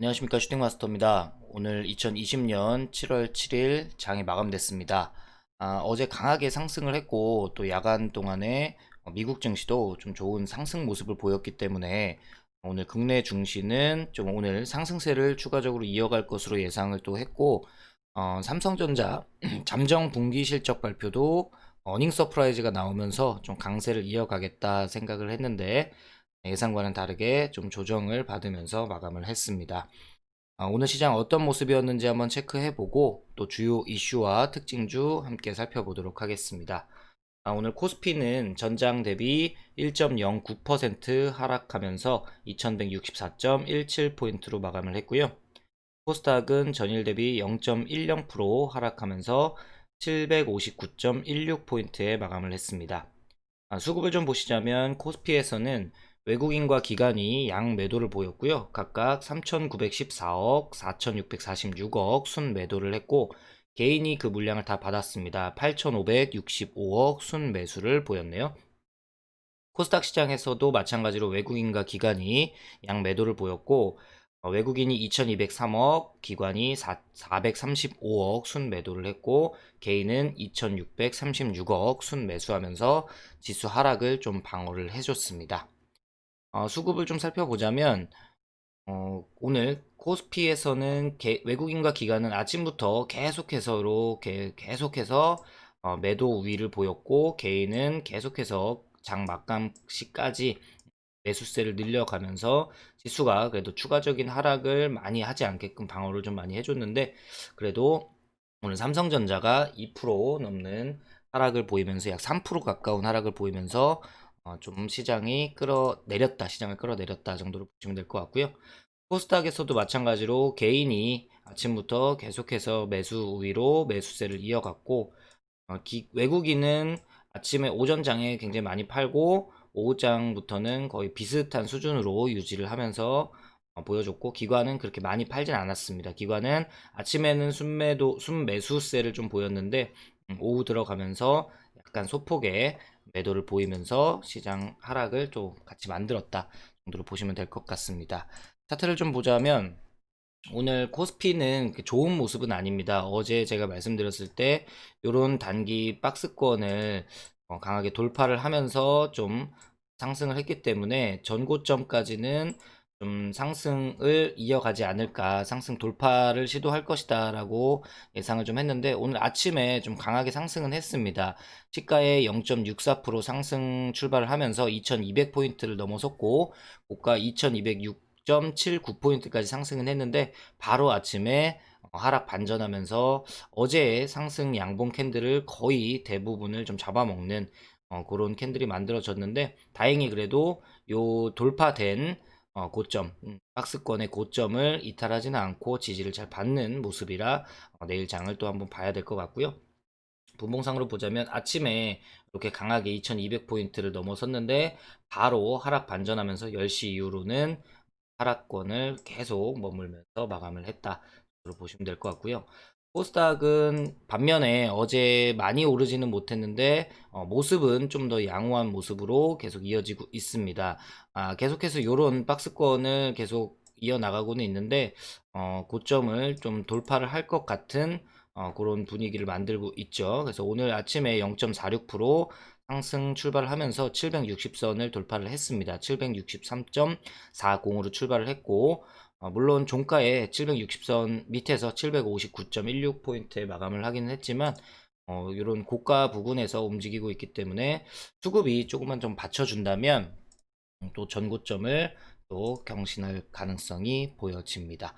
안녕하십니까, 슈팅마스터입니다. 오늘 2020년 7월 7일 장이 마감됐습니다. 어제 강하게 상승을 했고 또 야간 동안에 미국 증시도 좀 좋은 상승 모습을 보였기 때문에 오늘 국내 증시는 좀 오늘 상승세를 추가적으로 이어갈 것으로 예상을 또 했고, 삼성전자 잠정 분기 실적 발표도 어닝 서프라이즈가 나오면서 좀 강세를 이어가겠다 생각을 했는데 예상과는 다르게 좀 조정을 받으면서 마감을 했습니다. 오늘 시장 어떤 모습이었는지 한번 체크해보고 또 주요 이슈와 특징주 함께 살펴보도록 하겠습니다. 오늘 코스피는 전장 대비 1.09% 하락하면서 2164.17포인트로 마감을 했고요. 코스닥은 전일 대비 0.10% 하락하면서 759.16포인트에 마감을 했습니다. 수급을 좀 보시자면 코스피에서는 외국인과 기관이 양 매도를 보였고요. 각각 3,914억, 4,646억 순 매도를 했고 개인이 그 물량을 다 받았습니다. 8,565억 순 매수를 보였네요. 코스닥 시장에서도 마찬가지로 외국인과 기관이 양 매도를 보였고 외국인이 2203억, 기관이 435억 순 매도를 했고 개인은 2636억 순 매수하면서 지수 하락을 좀 방어를 해줬습니다. 수급을 좀 살펴보자면 오늘 코스피에서는 외국인과 기관은 아침부터 계속해서 이렇게 계속해서 매도 우위를 보였고 개인은 계속해서 장 마감 시까지 매수세를 늘려가면서 지수가 그래도 추가적인 하락을 많이 하지 않게끔 방어를 좀 많이 해줬는데 그래도 오늘 삼성전자가 2% 넘는 하락을 보이면서 약 3% 가까운 하락을 보이면서 좀 시장을 끌어내렸다 정도로 보시면 될 것 같고요. 코스닥에서도 마찬가지로 개인이 아침부터 계속해서 매수 우위로 매수세를 이어갔고 외국인은 아침에 오전장에 굉장히 많이 팔고 오후장부터는 거의 비슷한 수준으로 유지를 하면서 보여줬고 기관은 그렇게 많이 팔진 않았습니다. 기관은 아침에는 순매수세를 좀 보였는데 오후 들어가면서 약간 소폭의 매도를 보이면서 시장 하락을 좀 같이 만들었다 정도로 보시면 될 것 같습니다. 차트를 좀 보자면 오늘 코스피는 좋은 모습은 아닙니다. 어제 제가 말씀드렸을 때 이런 단기 박스권을 강하게 돌파를 하면서 좀 상승을 했기 때문에 전고점까지는 좀 상승을 이어가지 않을까, 상승 돌파를 시도할 것이다 라고 예상을 좀 했는데 오늘 아침에 좀 강하게 상승은 했습니다. 시가의 0.64% 상승 출발을 하면서 2200포인트를 넘어섰고 고가 2206.79포인트까지 상승은 했는데 바로 아침에 하락 반전하면서 어제의 상승 양봉 캔들을 거의 대부분을 좀 잡아먹는 그런 캔들이 만들어졌는데 다행히 그래도 요 돌파된 고점, 박스권의 고점을 이탈하지는 않고 지지를 잘 받는 모습이라 내일 장을 또 한번 봐야 될 것 같고요. 분봉상으로 보자면 아침에 이렇게 강하게 2200포인트를 넘어섰는데 바로 하락 반전하면서 10시 이후로는 하락권을 계속 머물면서 마감을 했다. 로 보시면 될 것 같고요. 코스닥은 반면에 어제 많이 오르지는 못했는데 모습은 좀 더 양호한 모습으로 계속 이어지고 있습니다. 계속해서 이런 박스권을 계속 이어나가고는 있는데 고점을 좀 돌파를 할 것 같은 그런 분위기를 만들고 있죠. 그래서 오늘 아침에 0.46% 상승 출발을 하면서 760선을 돌파를 했습니다. 763.40으로 출발을 했고 물론 종가에 760선 밑에서 759.16포인트에 마감을 하기는 했지만 이런 고가 부근에서 움직이고 있기 때문에 수급이 조금만 좀 받쳐준다면 또 전고점을 또 경신할 가능성이 보여집니다.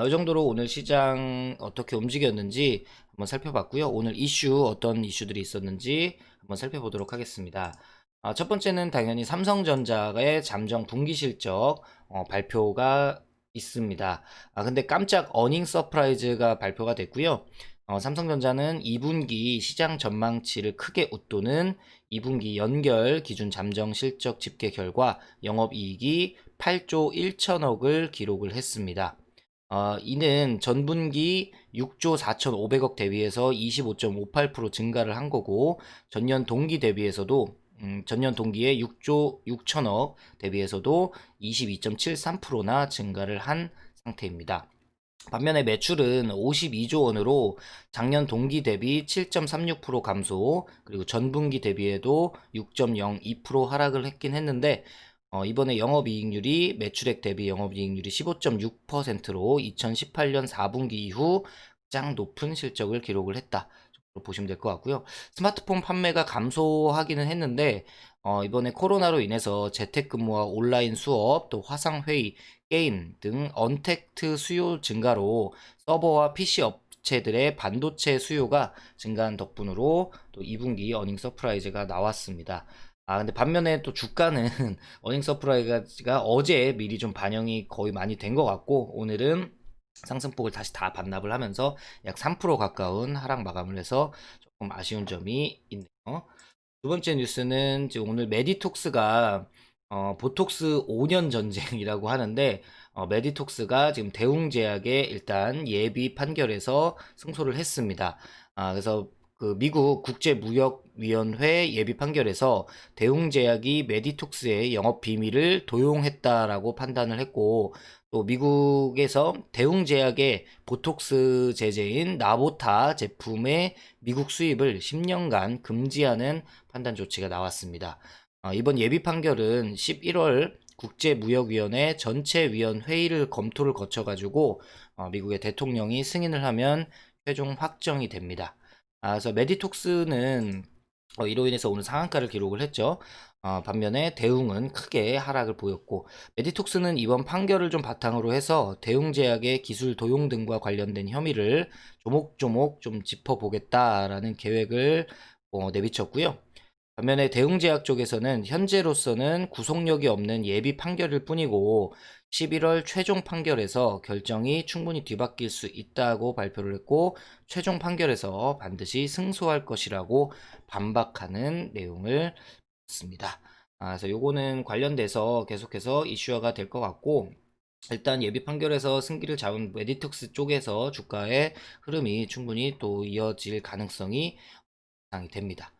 이 정도로 오늘 시장 어떻게 움직였는지 한번 살펴봤고요. 오늘 이슈 어떤 이슈들이 있었는지 한번 살펴보도록 하겠습니다. 첫 번째는 당연히 삼성전자의 잠정 분기 실적 발표가 있습니다. 근데 깜짝 어닝 서프라이즈가 발표가 됐고요. 삼성전자는 2분기 시장 전망치를 크게 웃도는 2분기 연결 기준 잠정 실적 집계 결과 영업이익이 8조 1천억을 기록을 했습니다. 이는 전분기 6조 4,500억 대비해서 25.58% 증가를 한 거고 전년 동기 대비해서도 전년 동기에 6조 6천억 대비해서도 22.73%나 증가를 한 상태입니다. 반면에 매출은 52조 원으로 작년 동기 대비 7.36% 감소, 그리고 전분기 대비에도 6.02% 하락을 했긴 했는데, 이번에 영업이익률이 매출액 대비 영업이익률이 15.6%로 2018년 4분기 이후 가장 높은 실적을 기록을 했다. 보시면 될 것 같고요. 스마트폰 판매가 감소하기는 했는데, 이번에 코로나로 인해서 재택근무와 온라인 수업, 또 화상회의, 게임 등 언택트 수요 증가로 서버와 PC 업체들의 반도체 수요가 증가한 덕분으로 또 2분기 어닝 서프라이즈가 나왔습니다. 근데 반면에 또 주가는 어닝 서프라이즈가 어제 미리 좀 반영이 거의 많이 된 것 같고, 오늘은 상승폭을 다시 다 반납을 하면서 약 3% 가까운 하락 마감을 해서 조금 아쉬운 점이 있네요. 두 번째 뉴스는 지금 오늘 메디톡스가 보톡스 5년 전쟁이라고 하는데, 메디톡스가 지금 대웅제약에 일단 예비 판결에서 승소를 했습니다. 그래서 그 미국 국제무역위원회 예비 판결에서 대웅제약이 메디톡스의 영업 비밀을 도용했다라고 판단을 했고, 또 미국에서 대웅제약의 보톡스 제제인 나보타 제품의 미국 수입을 10년간 금지하는 판단 조치가 나왔습니다. 이번 예비 판결은 11월 국제무역위원회 전체위원 회의를 검토를 거쳐가지고 미국의 대통령이 승인을 하면 최종 확정이 됩니다. 그래서 메디톡스는 이로 인해서 오늘 상한가를 기록을 했죠. 반면에 대웅은 크게 하락을 보였고, 메디톡스는 이번 판결을 좀 바탕으로 해서 대웅제약의 기술 도용 등과 관련된 혐의를 조목조목 좀 짚어보겠다라는 계획을 내비쳤고요. 반면에 대웅제약 쪽에서는 현재로서는 구속력이 없는 예비 판결일 뿐이고 11월 최종 판결에서 결정이 충분히 뒤바뀔 수 있다고 발표를 했고, 최종 판결에서 반드시 승소할 것이라고 반박하는 내용을 습니다. 그래서 요거는 관련돼서 계속해서 이슈화가 될 것 같고, 일단 예비 판결에서 승기를 잡은 메디톡스 쪽에서 주가의 흐름이 충분히 또 이어질 가능성이 예상이 됩니다.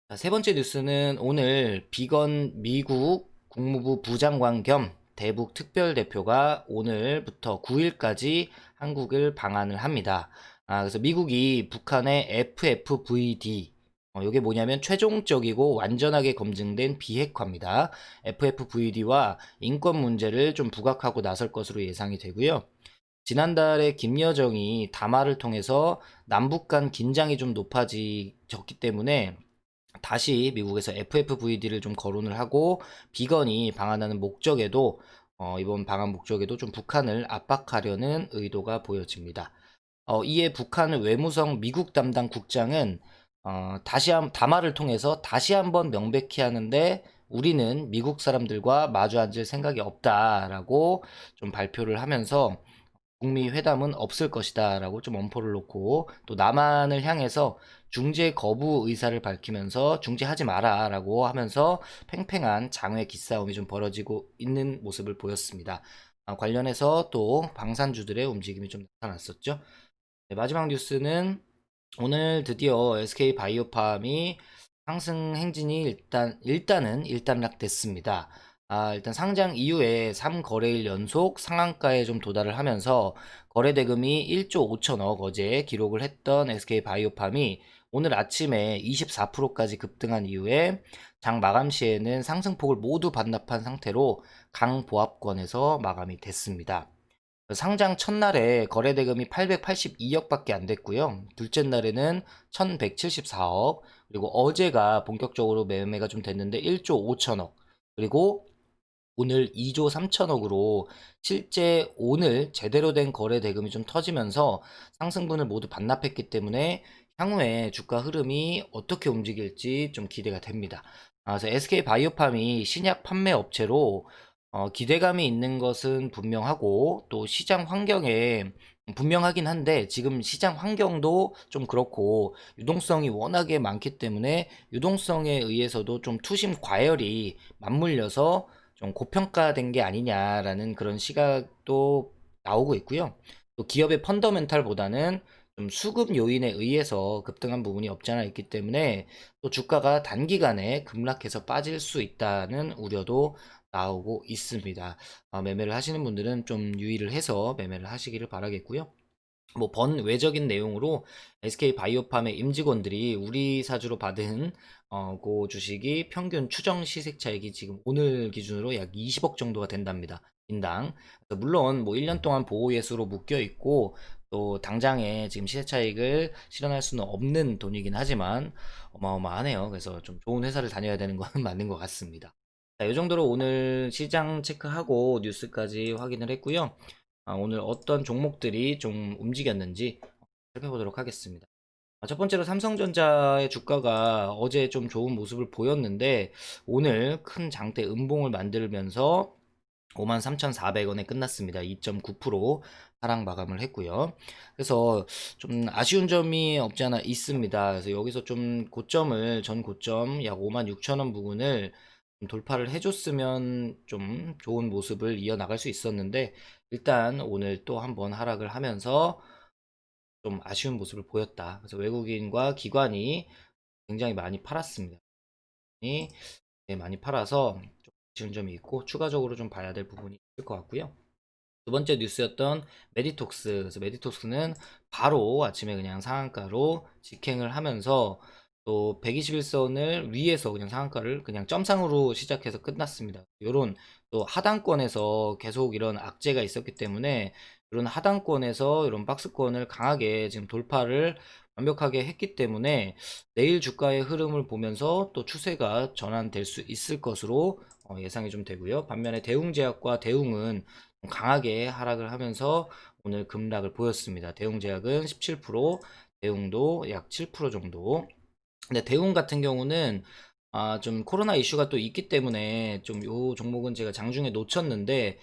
자, 세 번째 뉴스는 오늘 비건 미국 국무부 부장관 겸 대북 특별대표가 오늘부터 9일까지 한국을 방한을 합니다. 그래서 미국이 북한의 FFVD, 이게 뭐냐면 최종적이고 완전하게 검증된 비핵화입니다. FFVD와 인권 문제를 좀 부각하고 나설 것으로 예상이 되고요. 지난달에 김여정이 담화를 통해서 남북 간 긴장이 좀 높아졌기 때문에 다시 미국에서 FFVD를 좀 거론을 하고, 비건이 방한하는 목적에도 이번 방한 목적에도 좀 북한을 압박하려는 의도가 보여집니다. 이에 북한 외무성 미국 담당 국장은 담화를 통해서 다시 한번 명백히 하는데, 우리는 미국 사람들과 마주 앉을 생각이 없다라고 좀 발표를 하면서 북미 회담은 없을 것이다 라고 좀 엄포를 놓고, 또 남한을 향해서 중재 거부 의사를 밝히면서 중재하지 마라 라고 하면서 팽팽한 장외 기싸움이 좀 벌어지고 있는 모습을 보였습니다. 관련해서 또 방산주들의 움직임이 좀 나타났었죠. 네, 마지막 뉴스는 오늘 드디어 SK바이오팜이 상승 행진이 일단은 일단락됐습니다. 일단 상장 이후에 3거래일 연속 상한가에 좀 도달을 하면서 거래 대금이 1조 5천억 어제 기록을 했던 SK바이오팜이 오늘 아침에 24%까지 급등한 이후에 장 마감 시에는 상승폭을 모두 반납한 상태로 강보합권에서 마감이 됐습니다. 상장 첫날에 거래 대금이 882억밖에 안 됐고요. 둘째 날에는 1174억, 그리고 어제가 본격적으로 매매가 좀 됐는데 1조 5천억, 그리고 오늘 2조 3천억으로 실제 오늘 제대로 된 거래 대금이 좀 터지면서 상승분을 모두 반납했기 때문에 향후에 주가 흐름이 어떻게 움직일지 좀 기대가 됩니다. 그래서 SK바이오팜이 신약 판매 업체로 기대감이 있는 것은 분명하고, 또 시장 환경에 분명하긴 한데 지금 시장 환경도 좀 그렇고 유동성이 워낙에 많기 때문에 유동성에 의해서도 좀 투심 과열이 맞물려서 좀 고평가된 게 아니냐라는 그런 시각도 나오고 있고요. 또 기업의 펀더멘탈보다는 좀 수급 요인에 의해서 급등한 부분이 없지 않아 있기 때문에 또 주가가 단기간에 급락해서 빠질 수 있다는 우려도 나오고 있습니다. 매매를 하시는 분들은 좀 유의를 해서 매매를 하시기를 바라겠고요. 뭐 번외적인 내용으로 SK 바이오팜의 임직원들이 우리 사주로 받은 그 주식이 평균 추정 시세 차익이 지금 오늘 기준으로 약 20억 정도가 된답니다. 인당. 그래서 물론 뭐 1년 동안 보호 예수로 묶여 있고 또 당장에 지금 시세 차익을 실현할 수는 없는 돈이긴 하지만 어마어마하네요. 그래서 좀 좋은 회사를 다녀야 되는 건 맞는 것 같습니다. 자, 이 정도로 오늘 시장 체크하고 뉴스까지 확인을 했고요. 오늘 어떤 종목들이 좀 움직였는지 살펴보도록 하겠습니다. 첫 번째로 삼성전자의 주가가 어제 좀 좋은 모습을 보였는데 오늘 큰 장대 음봉을 만들면서 53,400원에 끝났습니다. 2.9% 하락 마감을 했고요. 그래서 좀 아쉬운 점이 없지 않아 있습니다. 그래서 여기서 좀 고점을 전 고점 약 56,000원 부근을 좀 돌파를 해줬으면 좀 좋은 모습을 이어나갈 수 있었는데 일단 오늘 또 한번 하락을 하면서 좀 아쉬운 모습을 보였다. 그래서 외국인과 기관이 굉장히 많이 팔았습니다. 이 많이 팔아서 좀 아쉬운 점이 있고 추가적으로 좀 봐야 될 부분이 있을 것 같고요. 두 번째 뉴스였던 메디톡스. 그래서 메디톡스는 바로 아침에 그냥 상한가로 직행을 하면서 또 121선을 위에서 그냥 상한가를 그냥 점상으로 시작해서 끝났습니다. 이런 또 하단권에서 계속 이런 악재가 있었기 때문에 이런 하단권에서 이런 박스권을 강하게 지금 돌파를 완벽하게 했기 때문에 내일 주가의 흐름을 보면서 또 추세가 전환될 수 있을 것으로 예상이 좀 되고요. 반면에 대웅제약과 대웅은 강하게 하락을 하면서 오늘 급락을 보였습니다. 대웅제약은 17%, 대웅도 약 7% 정도. 근데 대웅 같은 경우는 좀 코로나 이슈가 또 있기 때문에 좀 요 종목은 제가 장중에 놓쳤는데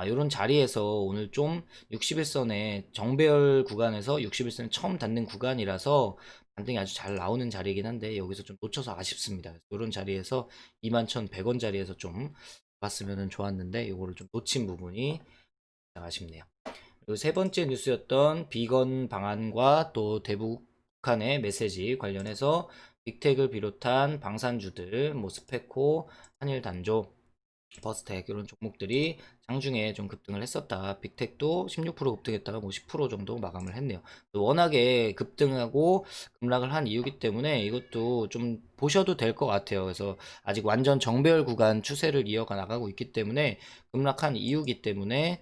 요런 자리에서 오늘 좀 61선에 정배열 구간에서 61선 처음 닿는 구간이라서 반등이 아주 잘 나오는 자리이긴 한데 여기서 좀 놓쳐서 아쉽습니다. 요런 자리에서 21,100원 자리에서 좀 봤으면 좋았는데 요거를 좀 놓친 부분이 아쉽네요. 그리고 세 번째 뉴스였던 비건 방안과 또 대북한의 메시지 관련해서 빅텍을 비롯한 방산주들, 뭐 스페코, 한일단조, 버스텍 이런 종목들이 장중에 좀 급등을 했었다. 빅텍도 16% 급등했다가 뭐 10% 정도 마감을 했네요. 워낙에 급등하고 급락을 한 이유기 때문에 이것도 좀 보셔도 될 것 같아요. 그래서 아직 완전 정배열 구간 추세를 이어가 나가고 있기 때문에 급락한 이유기 때문에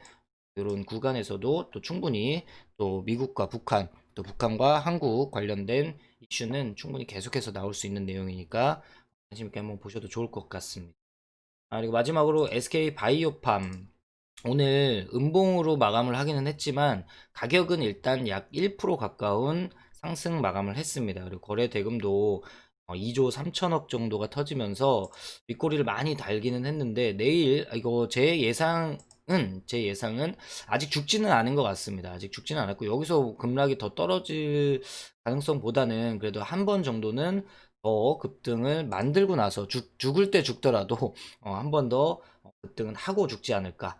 이런 구간에서도 또 충분히 또 미국과 북한, 또 북한과 한국 관련된 이슈는 충분히 계속해서 나올 수 있는 내용이니까 관심 있게 한번 보셔도 좋을 것 같습니다. 그리고 마지막으로 SK 바이오팜 오늘 음봉으로 마감을 하기는 했지만 가격은 일단 약 1% 가까운 상승 마감을 했습니다. 그리고 거래 대금도 2조 3천억 정도가 터지면서 윗꼬리를 많이 달기는 했는데 내일 이거 제 예상은 아직 죽지는 않은 것 같습니다. 아직 죽지는 않았고 여기서 급락이 더 떨어질 가능성보다는 그래도 한 번 정도는 더 급등을 만들고 나서 죽을 때 죽더라도 한 번 더 급등은 하고 죽지 않을까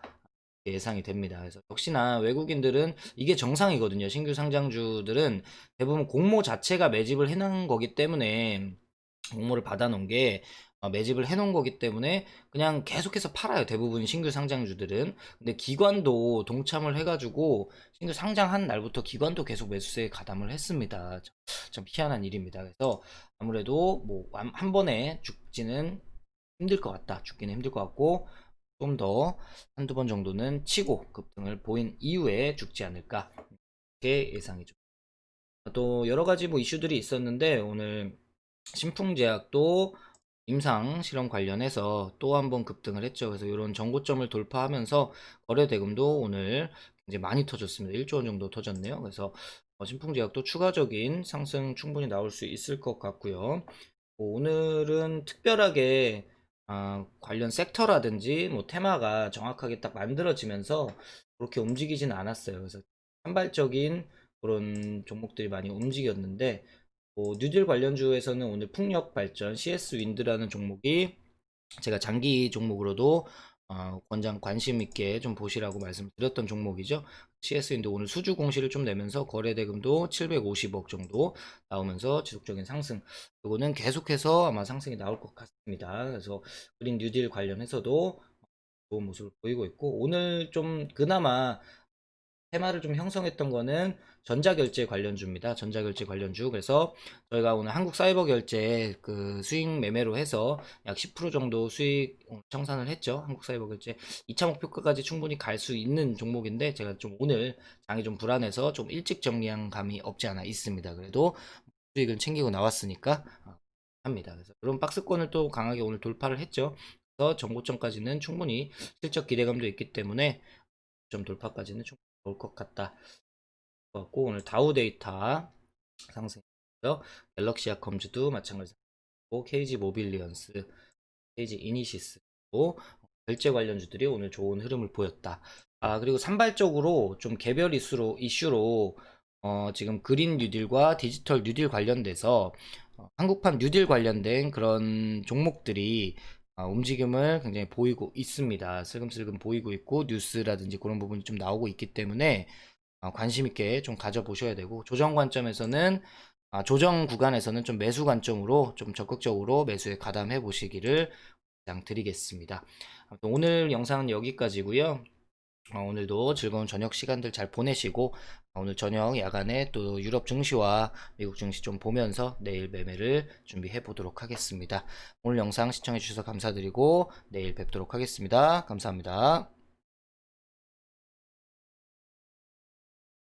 예상이 됩니다. 그래서 역시나 외국인들은 이게 정상이거든요. 신규 상장주들은 대부분 공모 자체가 매집을 해놓은 거기 때문에 공모를 받아놓은 게 매집을 해놓은 거기 때문에 그냥 계속해서 팔아요. 대부분 신규 상장주들은. 근데 기관도 동참을 해가지고 신규 상장한 날부터 기관도 계속 매수세에 가담을 했습니다. 참 희한한 일입니다. 그래서 아무래도 뭐 한 번에 죽지는 힘들 것 같다. 죽기는 힘들 것 같고 좀 더 한두 번 정도는 치고 급등을 보인 이후에 죽지 않을까 이렇게 예상이죠. 또 여러 가지 뭐 이슈들이 있었는데 오늘 신풍제약도 임상 실험 관련해서 또 한 번 급등을 했죠. 그래서 이런 정고점을 돌파하면서 거래 대금도 오늘 굉장히 많이 터졌습니다. 1조 원 정도 터졌네요. 그래서 신풍제약도 추가적인 상승 충분히 나올 수 있을 것 같고요. 오늘은 특별하게 관련 섹터라든지 뭐 테마가 정확하게 딱 만들어지면서 그렇게 움직이진 않았어요. 그래서 산발적인 그런 종목들이 많이 움직였는데 뉴딜 관련주에서는 오늘 풍력 발전 CS 윈드라는 종목이 제가 장기 종목으로도 권장 관심 있게 좀 보시라고 말씀드렸던 종목이죠. CS인도 오늘 수주 공시를 좀 내면서 거래 대금도 750억 정도 나오면서 지속적인 상승. 이거는 계속해서 아마 상승이 나올 것 같습니다. 그래서 그린 뉴딜 관련해서도 좋은 모습을 보이고 있고, 오늘 좀 그나마 테마를 좀 형성했던 거는 전자결제 관련주입니다. 전자결제 관련주. 그래서 저희가 오늘 한국 사이버 결제 그 수익 매매로 해서 약 10% 정도 수익 청산을 했죠. 한국 사이버 결제 2차 목표가까지 충분히 갈 수 있는 종목인데, 제가 좀 오늘 장이 좀 불안해서 좀 일찍 정리한 감이 없지 않아 있습니다. 그래도 수익은 챙기고 나왔으니까 합니다. 그래서 그런 박스권을 또 강하게 오늘 돌파를 했죠. 그래서 정고점까지는 충분히 실적 기대감도 있기 때문에 점 돌파까지는 충분히 올 것 같다. 같고, 오늘 다우 데이터 상승했고요. 갤럭시아 컴즈도 마찬가지고, KG 모빌리언스, KG 이니시스도 결제 관련주들이 오늘 좋은 흐름을 보였다. 그리고 산발적으로 좀 개별 이슈로 지금 그린 뉴딜과 디지털 뉴딜 관련돼서 한국판 뉴딜 관련된 그런 종목들이 움직임을 굉장히 보이고 있습니다. 슬금슬금 보이고 있고, 뉴스라든지 그런 부분이 좀 나오고 있기 때문에 관심 있게 좀 가져보셔야 되고, 조정 관점에서는 조정 구간에서는 좀 매수 관점으로 좀 적극적으로 매수에 가담해 보시기를 드리겠습니다. 아무튼 오늘 영상은 여기까지고요. 오늘도 즐거운 저녁 시간들 잘 보내시고, 오늘 저녁 야간에 또 유럽 증시와 미국 증시 좀 보면서 내일 매매를 준비해 보도록 하겠습니다. 오늘 영상 시청해 주셔서 감사드리고 내일 뵙도록 하겠습니다. 감사합니다.